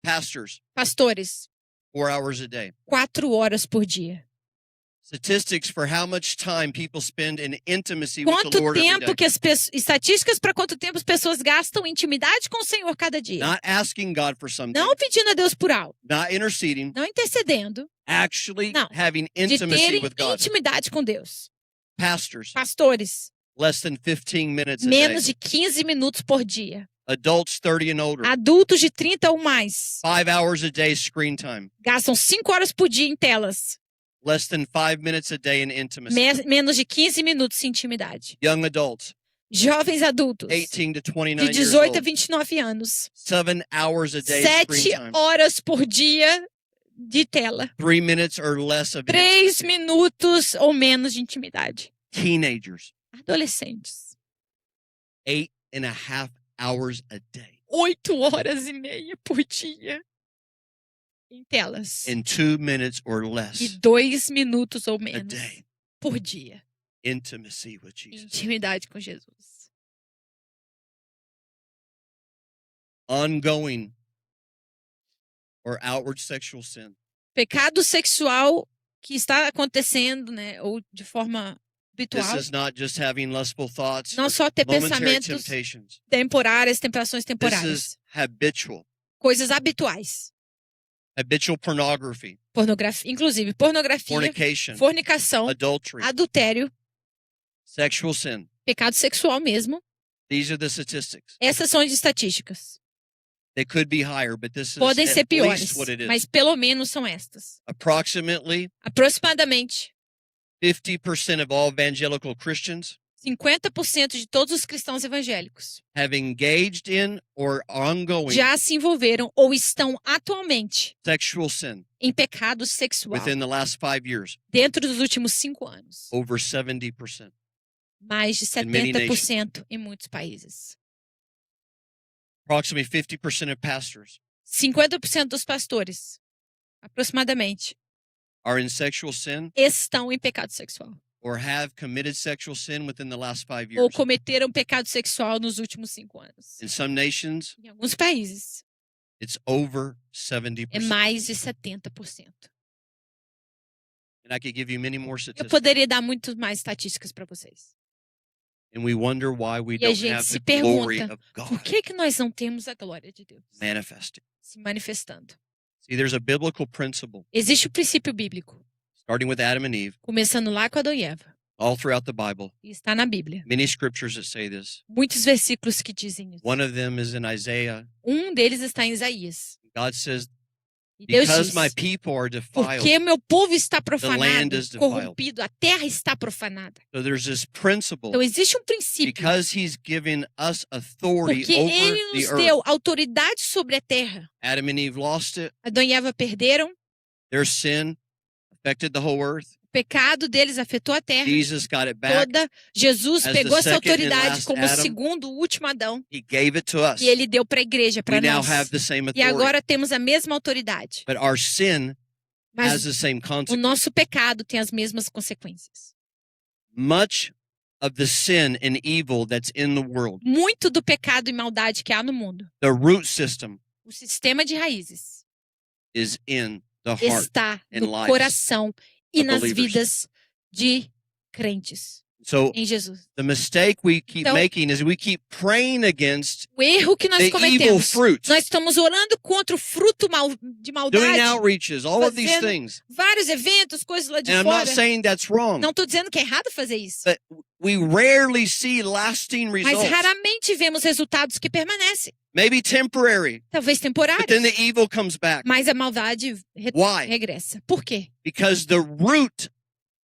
Pastors, Pastores, 4 hours a day. 4 horas por dia. Statistics for how much time people spend in intimacy with the Quanto Lord every tempo day. que estatísticas para quanto tempo as pessoas gastam em intimidade com o Senhor cada dia. Not asking God for something. Não pedindo a Deus por algo, Not interceding. não intercedendo, Actually Não, having de intimacy terem with God. intimidade com Deus. Pastors, Pastores, less than 15 minutes a day. menos de 15 minutos por dia. Adults 30 and older. Adultos de 30 ou mais 5 hours a day screen time. gastam 5 horas por dia em telas. Less than 5 minutes a day in intimacy. Menos de 15 minutos em intimidade. Young adults, Jovens adultos 18 to de 29 years 18 a old. 29 anos. 7 hours a day 7 screen time. horas por dia de tela. 3 minutes or less of 3 intimacy. minutos ou menos de intimidade. Teenagers, Adolescentes. 8.5 hours a day. 8 horas e meia por dia em telas. In 2 minutes or E less 2 minutos ou a menos day. por dia. Intimacy with Jesus. Intimidade com Jesus. Ongoing or outward sexual sin. Pecado sexual que está acontecendo, né, ou de forma This habitual. is not just having lustful thoughts, Não or só ter momentary pensamentos temptations. temporárias, tentações This temporárias. is habitual. Coisas habituais. Habitual pornography, Pornografia, inclusive pornografia, fornication, fornicação, adultery, adultério, sexual sin. pecado sexual mesmo. These are the statistics. Essas são as estatísticas. They could be higher, but this is Podem ser at piores, least what it is. mas pelo menos são estas. Approximately Aproximadamente 50% of all evangelical Christians 50% de todos os cristãos evangélicos have engaged in or ongoing já se envolveram ou estão atualmente sexual sin em pecado sexual within the last 5 years. dentro dos últimos 5 anos. Over 70%. Mais de In many 70% em muitos países. Approximately 50% of pastors 50% dos pastores, aproximadamente, are in sexual sin estão em pecado sexual. or have committed sexual sin within the last 5 Ou years. cometeram pecado sexual nos últimos 5 anos. In some nations, Em alguns países, it's over é 70%. mais de 70%. And I could give you many more Eu statistics. poderia dar muito mais estatísticas para vocês. And we wonder why we E a don't gente have se the glory pergunta, of por God que nós não temos a glória de Deus manifesting. se manifestando? See, there's a biblical principle Existe o princípio bíblico, starting with Adam and Eve, começando lá com Adão e Eva, all throughout the Bible. e está na Bíblia. Many scriptures that say this. Muitos versículos que dizem isso. One of them is in Isaiah. Um deles está em Isaías. God says, E Deus because diz, my people are defiled. porque meu povo está land profanado, is defiled. corrompido, a terra está profanada. So there's this principle. Então existe um princípio, Because he's given us authority porque over ele the nos earth. deu autoridade sobre a terra. Adam and Eve lost it. Adão e Eva perderam, Their sin affected the whole earth. o pecado deles afetou a terra Jesus got it back. toda. Jesus as pegou the essa second and autoridade last como Adam. segundo, o último Adão, He gave it to us. e ele deu para a igreja, We para now nós. have the same E authority. agora temos a mesma autoridade. But our sin has Mas the same o consequence. nosso pecado tem as mesmas consequências. Much of the sin and evil that's in the world. Muito do pecado e maldade que há no mundo. The root system O sistema de raízes is in the heart. está and no lives coração e of nas believers. vidas de crentes So em Jesus. the mistake we keep Então- making is we keep praying against O erro que nós the evil cometemos, fruit, nós estamos orando contra o fruto de doing maldade, outreaches, all of these fazendo things. vários eventos, coisas lá de And I'm not fora. saying that's wrong, Não estou dizendo que é errado fazer isso. but we rarely see lasting Mas results. raramente vemos resultados que permanecem. Maybe temporary, Talvez but then the temporários. evil comes back. Mas a maldade Why? regressa. Por quê? Because the root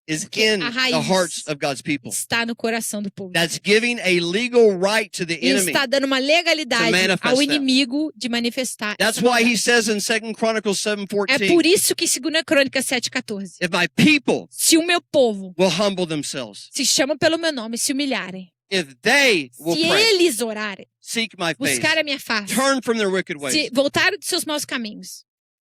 is Porque in a the raiz hearts of God's people. está no coração do povo. That's giving a legal right to the E enemy. está dando uma legalidade to manifest ao them. inimigo de manifestar. That's essa why he maldade. says in 2 Chronicles É 7:14, por isso que 2 Crônicas 7,14. if my people Se o meu povo will humble themselves, se chama pelo meu nome, se humilharem, if they will se pray, eles orarem, seek my face, buscar a minha face, turn from their wicked ways, se voltarem dos seus maus caminhos,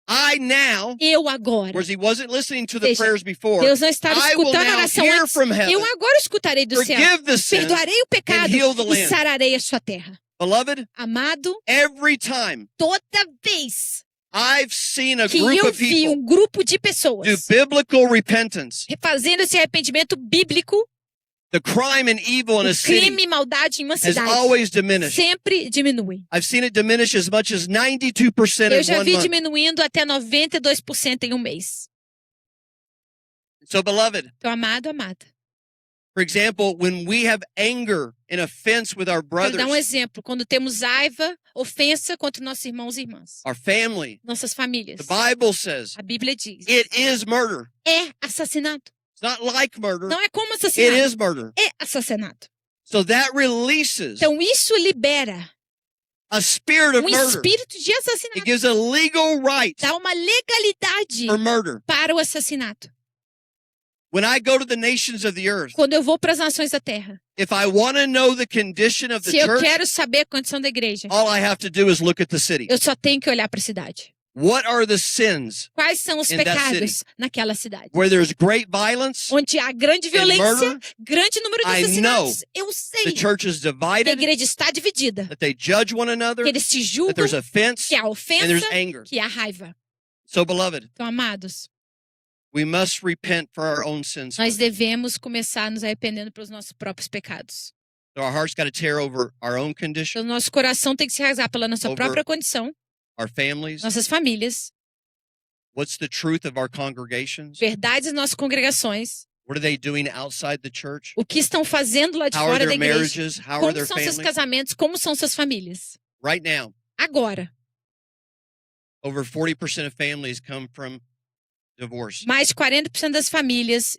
I now, eu agora, whereas he wasn't listening to the Veja, prayers before, Deus não estava I will escutando a now oração hear antes, from heaven, eu agora escutarei do céu, forgive the sin, perdoarei o pecado heal the e land. sararei a sua terra. Beloved, Amado, every time toda vez I've seen a que group eu of vi people um grupo de do pessoas biblical repentance, fazendo esse arrependimento bíblico, the crime and evil in a o city crime e maldade em uma has cidade always diminished. sempre diminui. I've seen it diminish as much as 92% Eu in já one vi month. diminuindo até 92% em um mês. So, beloved, Então, amado, amada. for example, when we have anger and offense with our Quero dar um brothers, exemplo. Quando temos raiva, ofensa contra nossos irmãos e irmãs, our family, nossas famílias, the Bible says a Bíblia diz, it is murder. é assassinato. It's not like murder, Não é como it assassinato, is murder. é assassinato. So that releases Então, isso libera a spirit of um murder. espírito de It assassinato. gives a legal right Dá uma legalidade for murder. para o assassinato. When I go to the nations of the earth, Quando eu vou para as nações da terra, if I want to know the condition of the se eu church, quero saber a condição da igreja, all I have to do is look at the city. eu só tenho que olhar para a cidade. What are the sins Quais são os In that pecados naquela cidade? where there's great violence, Onde há grande and violência, murder, grande número de I assassinatos. Eu the sei church is que a divided, igreja está dividida, that they judge one another, que eles se that julgam, there's offense, que há and there's ofensa, anger. que há raiva. So, beloved, Então, amados, we must repent for our own sins. nós devemos começar nos arrependendo pelos nossos próprios pecados. So our heart's got to tear over our own condition, Então, nosso coração tem que se rasgar pela nossa Over própria condição, our families. nossas famílias, What's the truth of our congregations? verdades das nossas congregações, What are they doing outside the church? o que estão fazendo lá de How are fora da their igreja, marriages? How are como their são seus families? casamentos, como são suas famílias. Right now, Agora, over 40% of families come from divorce. mais de 40% das famílias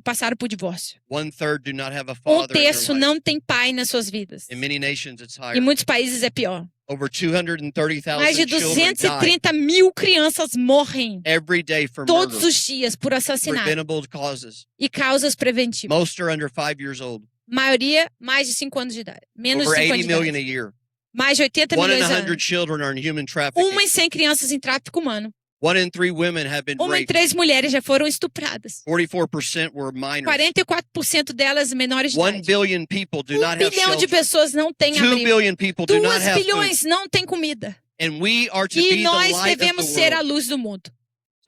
passaram por divórcio. 1/3 do not have a Um father in their terço life. não tem pai nas suas vidas. In many nations, it's Em higher. muitos países é pior. Over Mais de 230,000 children die 230 mil crianças morrem every day for todos murder, os dias por assassinato preventable causes. e causas preventivas. Most are under 5 years old. Maioria, mais de 5 anos de idade. Menos de Over 5 80 anos de million a idade. year. Mais de 80 1 in milhões a 100 ano. children are in human trafficking. Uma em 100 crianças em tráfico humano. 1 in 3 women have been Uma em raped. 3 mulheres já foram estupradas. 44% were minors. 44% delas menores de 1 idade. billion people do not 1 have bilhão de shelter. pessoas não têm 2 abrigo. billion people do not 2 have bilhões food. não têm comida. And we are to E be the nós light of devemos the ser a world. luz do mundo.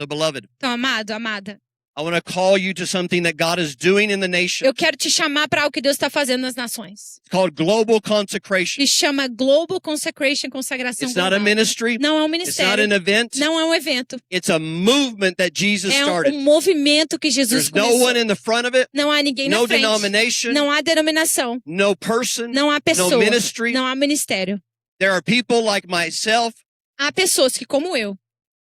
So, beloved, Então, amado, amada, I want to call you to something that God is doing in the nation. eu quero te chamar para algo que Deus está fazendo nas nações. It's called global consecration. Que chama Global Consecration, consagração It's not a global. ministry. Não é um It's not ministério, an event. não é um evento. It's a movement that Jesus É started. um movimento que Jesus There's no começou. one in the front of it, Não há ninguém no na frente. denomination, Não há denominação. no person, Não há pessoa. no ministry. Não há ministério. There are people like myself, Há pessoas que, como eu,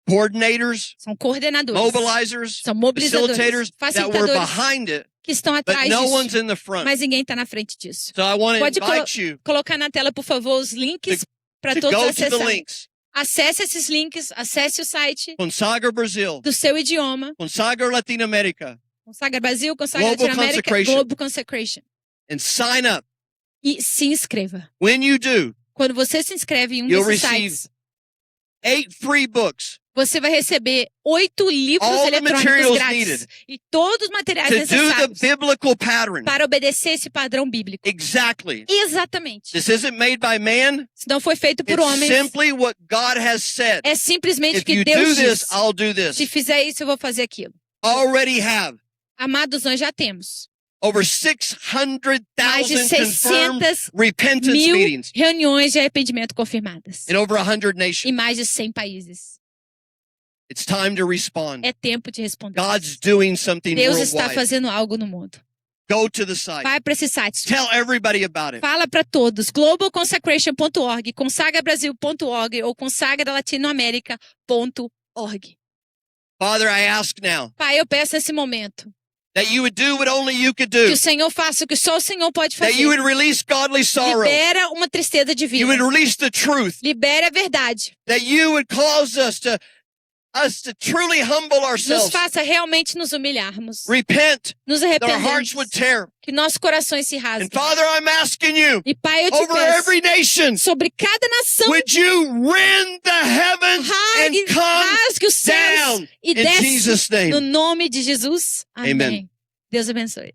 coordinators, são coordenadores, mobilizers, são mobilizadores, facilitators that were facilitadores behind it, que estão but atrás no disso. one's in the front. Mas ninguém está na frente disso. So I want to Pode invite you Colocar na tela, por favor, os links para to todos go to the acessarem. links. Acesse esses links, acesse o site Consagra Brazil, do seu idioma. Consagra Latinoamérica, Consagra Brasil, Consagra Global Latinoamérica, Consecration. Global Consecration. and sign up. E se inscreva. When you do, Quando você se inscreve em um You'll desses receive sites, 8 free books Você vai receber 8 livros All the eletrônicos materials grátis. needed E todos os materiais to do the necessários biblical pattern. para obedecer esse padrão bíblico. Exactly. Exatamente. This isn't made by man. Se não foi feito por It's homens, simply what God has said. é simplesmente If que you Deus do this, diz. I'll do this. Se fizer isso, eu vou fazer aquilo. Already have Amados, nós já temos over mais de 600,000 confirmed 600 repentance mil meetings reuniões de arrependimento confirmadas in over 100 em nations. mais de 100 países. It's time to respond. É tempo de responder. God's doing something Deus está worldwide. fazendo algo no mundo. Go to the site. Vai para esse site. Tell everybody about it. Fala para todos. globalconsecration.org, consagrabrasil.org ou consagralatinoamerica.org. Father, I ask now Pai, eu peço nesse momento that you would do what only you could que do. o Senhor faça o que só o Senhor pode That fazer. you would release godly sorrow. Libera uma tristeza You divina. would release the truth. Libera a verdade. That you would cause us to truly humble Nos ourselves. faça realmente nos humilharmos. Repent. Nos That our hearts arrependemos. would tear. Que nossos corações se And rasguem. Father, I'm asking you, E Pai, eu te over peço, every nation, sobre cada nação, would you rend the heavens rasgue, and come rasgue os céus down e in desce Jesus' no name? nome de Jesus. Amém. Amen. Deus abençoe.